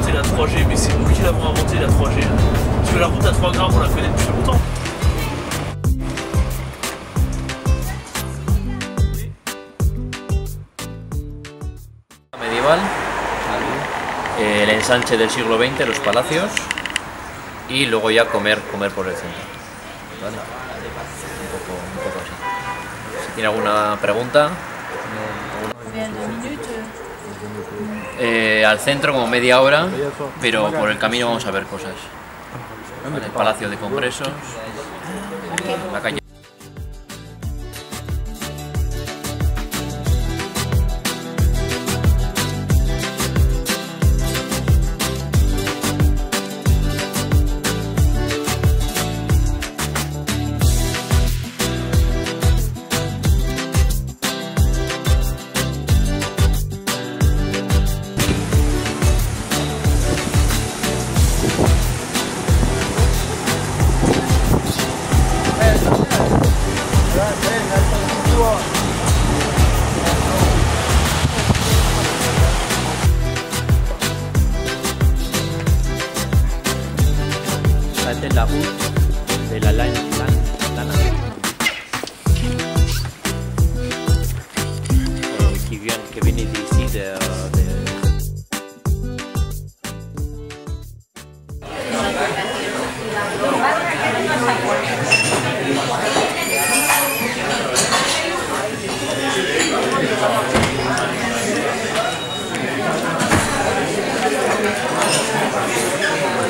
inventé la 3G, mais c'est nous qui l'avons inventé la 3G. Parce que la route à 3 grammes, on la connaît depuis longtemps. Medieval, el ensanche del siglo XX, los palacios y luego ya comer por el centro. ¿Vale? Un poco así. Si tiene alguna pregunta. Al centro como media hora, pero por el camino vamos a ver cosas. ¿Vale? El Palacio de Congresos, la calle. Esta es la route de la lana. Que viene d'ici de...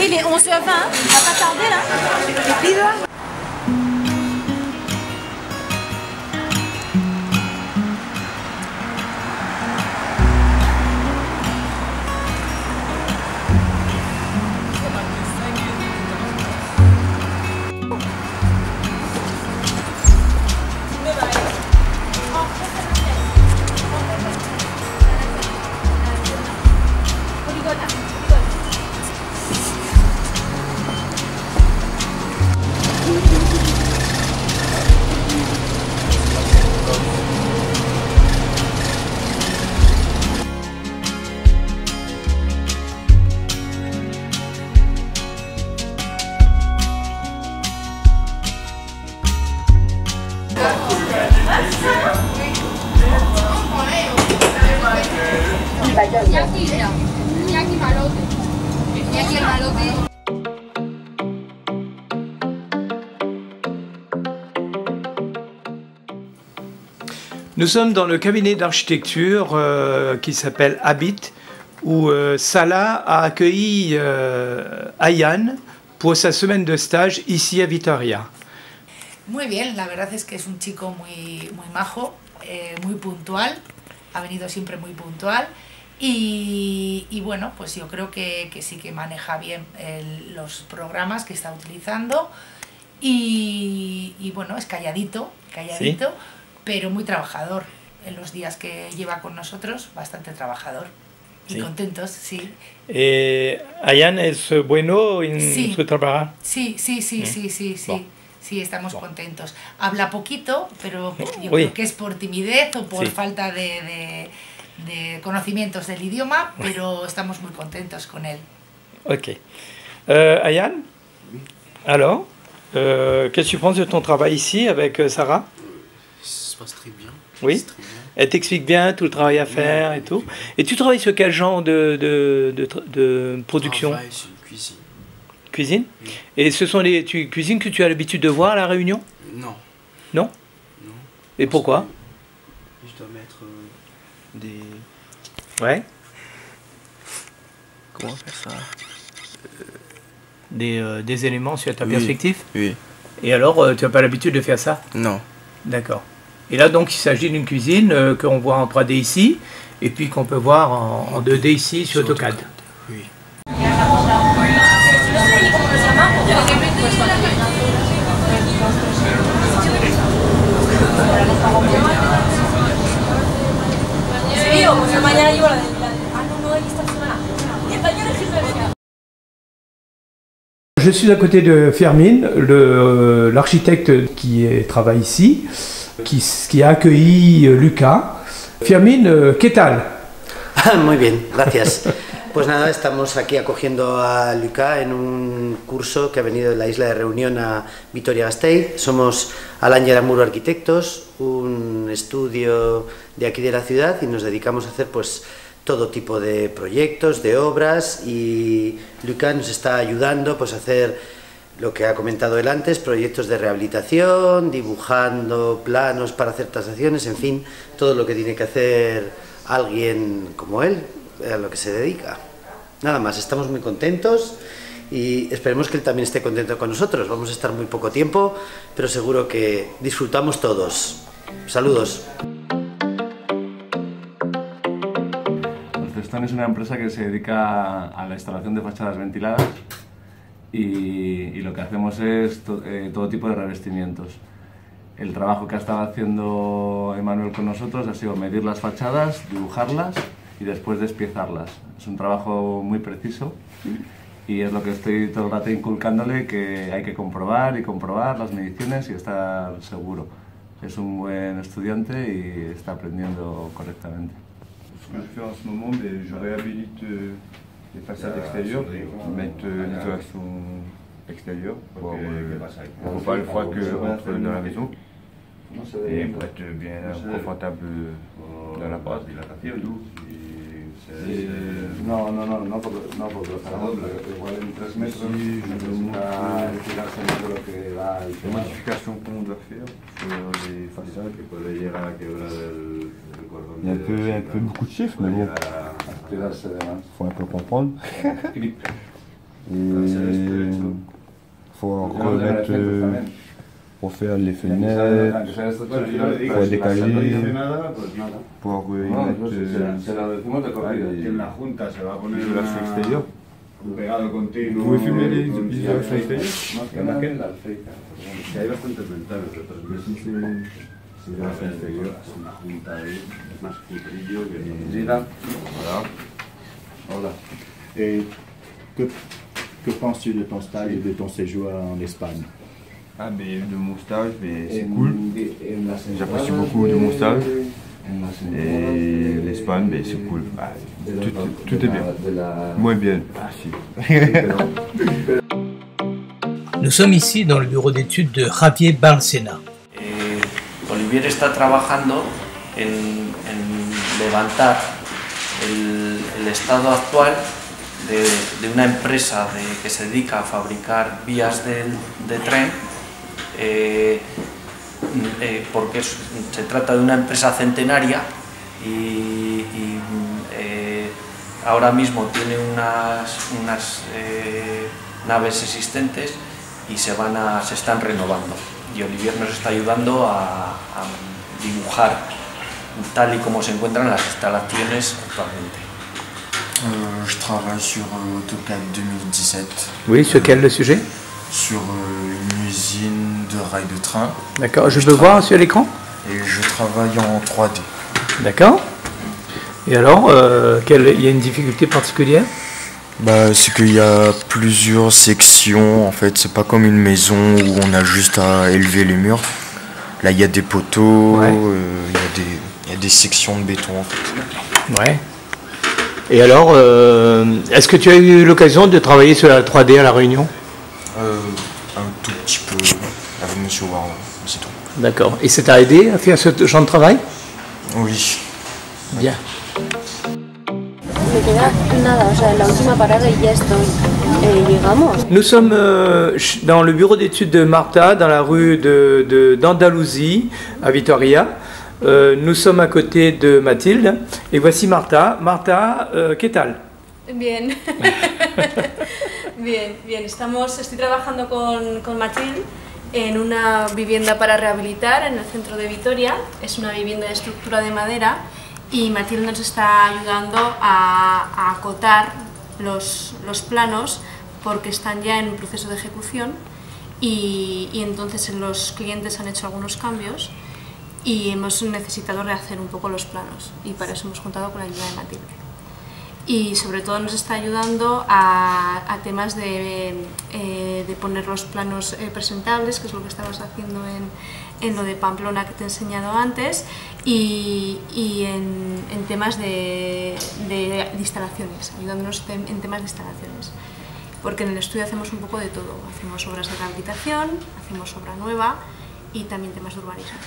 Il est 11h20, on va pas tarder là. Et puis là. Nous sommes dans le cabinet d'architecture qui s'appelle Habit, où Salah a accueilli Ayane pour sa semaine de stage ici à Vitoria. Muy bien, la verdad es que es un chico muy majo, muy puntual, ha venido siempre muy puntual y bueno, pues yo creo que sí que maneja bien los programas que está utilizando y bueno, es calladito, ¿sí? Pero muy trabajador. En los días que lleva con nosotros, bastante trabajador. Y ¿sí? Contentos, sí. ¿Ayane es bueno en su trabajo? Sí. Bon. Sí, estamos contentos. Habla poquito, pero yo creo que es por timidez o por falta de conocimientos del idioma, pero estamos muy contentos con él. Ok. Ayane, alors, qu'est-ce que tu penses de ton travail ici avec Sarah? Ça se passe très bien. Oui. Très bien. Elle t'explique bien tout le travail à faire et tout. Et tu travailles sur quel genre de production? Je travaille sur une cuisine. Cuisine? Oui. Et ce sont les cuisines que tu as l'habitude de voir à La Réunion? Non. Non? Non. Et pourquoi? Je dois mettre des... Ouais. Comment faire ça? Des éléments sur ta perspective? Oui. Et alors, tu n'as pas l'habitude de faire ça? Non. D'accord. Et là, donc, il s'agit d'une cuisine qu'on voit en 3D ici, et puis qu'on peut voir en 2D ici sur AutoCAD. Oui. Je suis à côté de Fermín, l'architecte qui travaille ici, qui a accueilli Lucas. Fermín, ¿qué tal? Muy bien, gracias. Pues nada, estamos aquí acogiendo a Lucas en un curso que ha venido de la isla de Reunión a Vitoria-Gasteiz. Somos Alain y Aramuro Arquitectos, un estudio de aquí de la ciudad, y nos dedicamos a hacer pues todo tipo de proyectos, de obras, y Lucas nos está ayudando pues a hacer lo que ha comentado él antes, proyectos de rehabilitación, dibujando planos para hacer tasaciones, en fin, todo lo que tiene que hacer alguien como él, a lo que se dedica. Nada más, estamos muy contentos y esperemos que él también esté contento con nosotros. Vamos a estar muy poco tiempo, pero seguro que disfrutamos todos. Saludos. Cestón es una empresa que se dedica a la instalación de fachadas ventiladas y lo que hacemos es todo tipo de revestimientos. El trabajo que ha estado haciendo Emanuel con nosotros ha sido medir las fachadas, dibujarlas y después despiezarlas. Es un trabajo muy preciso y es lo que estoy todo el rato inculcándole, que hay que comprobar y comprobar las mediciones y estar seguro. Es un buen estudiante y está aprendiendo correctamente. Ce que je fais en ce moment, je réhabilite les façades extérieures, mettre l'isolation extérieure pour pas le froid qu'entre dans la maison et pour être bien confortable dans l'appart. No, porque los paramos igual en 3 metros, necesita retirarse más de lo que da el Les modifications qu'on doit faire sur les façades. Il y a un peu beaucoup de chiffres, mais bon, il faut un peu comprendre. Et il faut remettre, pour faire les fenêtres, pour décaler, pour mettre l'isolation extérieure. Vous pouvez filmer les isolations extérieures? Voilà. Et que penses-tu de ton stage et de ton séjour en Espagne? Ah, mais de mon stage, c'est cool. J'apprécie beaucoup de mon stage. Et l'Espagne, c'est cool. Tout est bien. Moins bien. Ah, si. Nous sommes ici dans le bureau d'études de Javier Bárcena. Olivier está trabajando en levantar el estado actual de una empresa que se dedica a fabricar vías de tren, porque se trata de una empresa centenaria y ahora mismo tiene unas naves existentes y se están renovando. Y Olivier nos está ayudando a dibujar tal y como se encuentran las instalaciones actualmente. Je travaille sur AutoCAD 2017. Oui, sur quel sujet? Sur une usine de rails de train. D'accord, je peux voir sur l'écran? Et je travaille en 3D. D'accord. Et alors, il y a une difficulté particulière? C'est qu'il y a plusieurs sections, en fait, c'est pas comme une maison où on a juste à élever les murs. Là, il y a des poteaux, il y a des sections de béton, en fait. Ouais. Et alors, est-ce que tu as eu l'occasion de travailler sur la 3D à La Réunion? Un tout petit peu, avec M. Warren, c'est tout. D'accord. Et ça t'a aidé à faire ce genre de travail? Oui. Bien. Me queda nada, o sea, la última parada y ya estoy, llegamos. Nous sommes dans le bureau d'études de Marta, dans la rue d'Andalousie, à Vitoria. Nous sommes à côté de Mathilde, et voici Marta. Marta, ¿qué tal? Bien. Bien. Estoy trabajando con Mathilde en una vivienda para rehabilitar en el centro de Vitoria. Es una vivienda de estructura de madera. Y Mathilde nos está ayudando a acotar los planos porque están ya en un proceso de ejecución y entonces los clientes han hecho algunos cambios y hemos necesitado rehacer un poco los planos y para eso hemos contado con la ayuda de Mathilde. y sobre todo nos está ayudando a temas de poner los planos presentables, que es lo que estabas haciendo en lo de Pamplona que te he enseñado antes, y en temas de instalaciones, ayudándonos en temas de instalaciones. Porque en el estudio hacemos un poco de todo, hacemos obras de rehabilitación, hacemos obra nueva y también temas de urbanismo.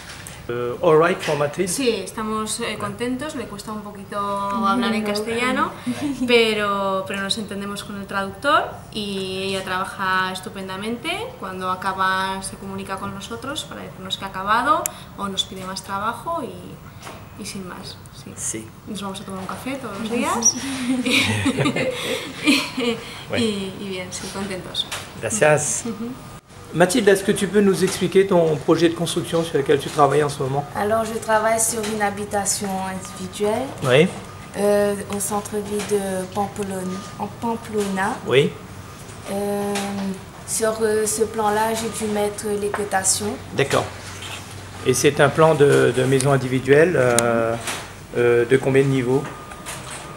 All right for Mathilde? Sí, estamos contentos, le cuesta un poquito hablar en castellano, pero nos entendemos con el traductor y ella trabaja estupendamente. Cuando acaba se comunica con nosotros para decirnos que ha acabado o nos pide más trabajo y sin más. Sí. Sí. Nos vamos a tomar un café todos los días y bien, sí, contentos. Gracias. Mathilde, est-ce que tu peux nous expliquer ton projet de construction sur lequel tu travailles en ce moment? Alors, je travaille sur une habitation individuelle Oui. Au centre-ville de Pamplona. Oui. Sur ce plan-là, j'ai dû mettre les cotations. D'accord. Et c'est un plan de maison individuelle de combien de niveaux?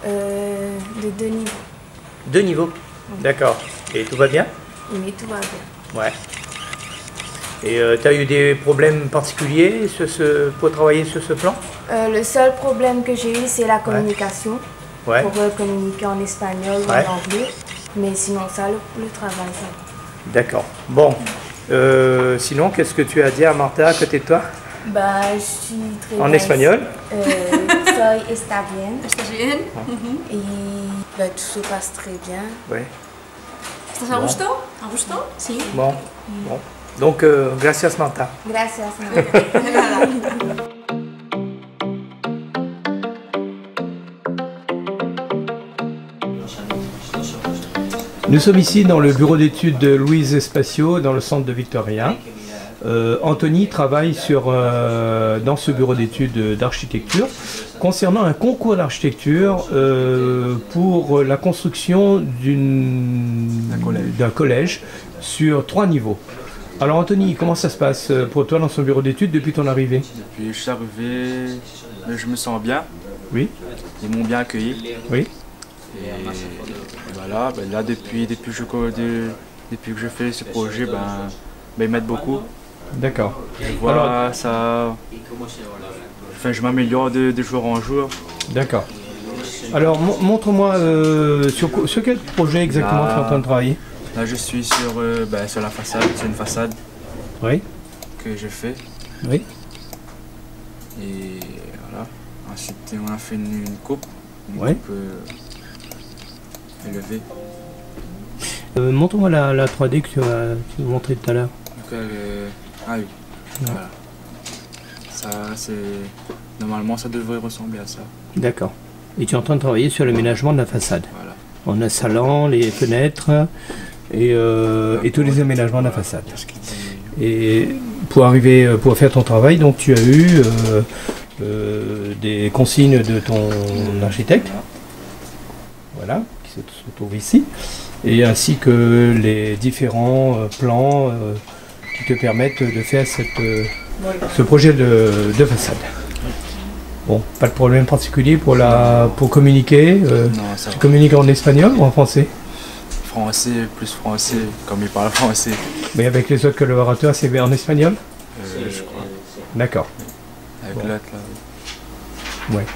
De 2 niveaux. 2 niveaux. D'accord. Et tout va bien? Oui, tout va bien. Ouais. Et tu as eu des problèmes particuliers pour travailler sur ce plan? Le seul problème que j'ai eu, c'est la communication. Ouais. Pour communiquer en espagnol ou en anglais. Mais sinon, ça, le travail, ça va. D'accord. Bon. Sinon, qu'est-ce que tu as dit à Martha à côté de toi? Bah, je suis très En bien. espagnol? Soy está bien. ¿Estás bien? Y bah, tout se passe très bien. Ouais. ¿Estás a gusto? ¿A gusto? Sí. Bon. Bon. Donc, gracias Martha. Gracias. Nous sommes ici dans le bureau d'études de Louise Espacio, dans le centre de Victoria. Anthony travaille dans ce bureau d'études d'architecture concernant un concours d'architecture pour la construction d'un collège sur 3 niveaux. Alors Anthony, comment ça se passe pour toi dans ce bureau d'études depuis ton arrivée? Depuis que je suis arrivé, je me sens bien. Oui. Ils m'ont bien accueilli. Oui. Et voilà, ben là depuis que je fais ce projet, ils m'aident beaucoup. D'accord. Je vois ça. Enfin, je m'améliore de jour en jour. D'accord. Alors montre-moi sur quel projet exactement tu es en train de travailler? Là, je suis sur la façade. C'est une façade. Oui. Que je fais. Oui. Et voilà. Ensuite, on a fait une coupe. Oui. Coupe élevée. Montre-moi la 3D que tu m'as montré tout à l'heure. Ah oui. Voilà. Ça, c'est... Normalement, ça devrait ressembler à ça. D'accord. Et tu es en train de travailler sur l'aménagement de la façade. Voilà. On a salon, les fenêtres et tous les aménagements de la façade. Et pour faire ton travail, donc tu as eu des consignes de ton architecte, voilà, qui se trouve ici, et ainsi que les différents plans qui te permettent de faire ce projet de façade. Bon, pas de problème particulier pour communiquer. Non, ça tu va. communiques en espagnol ou en français? Français, plus français, comme il parle français. Mais avec les autres collaborateurs, c'est en espagnol? Je crois. D'accord. Avec Bon. l'autre là. Ouais.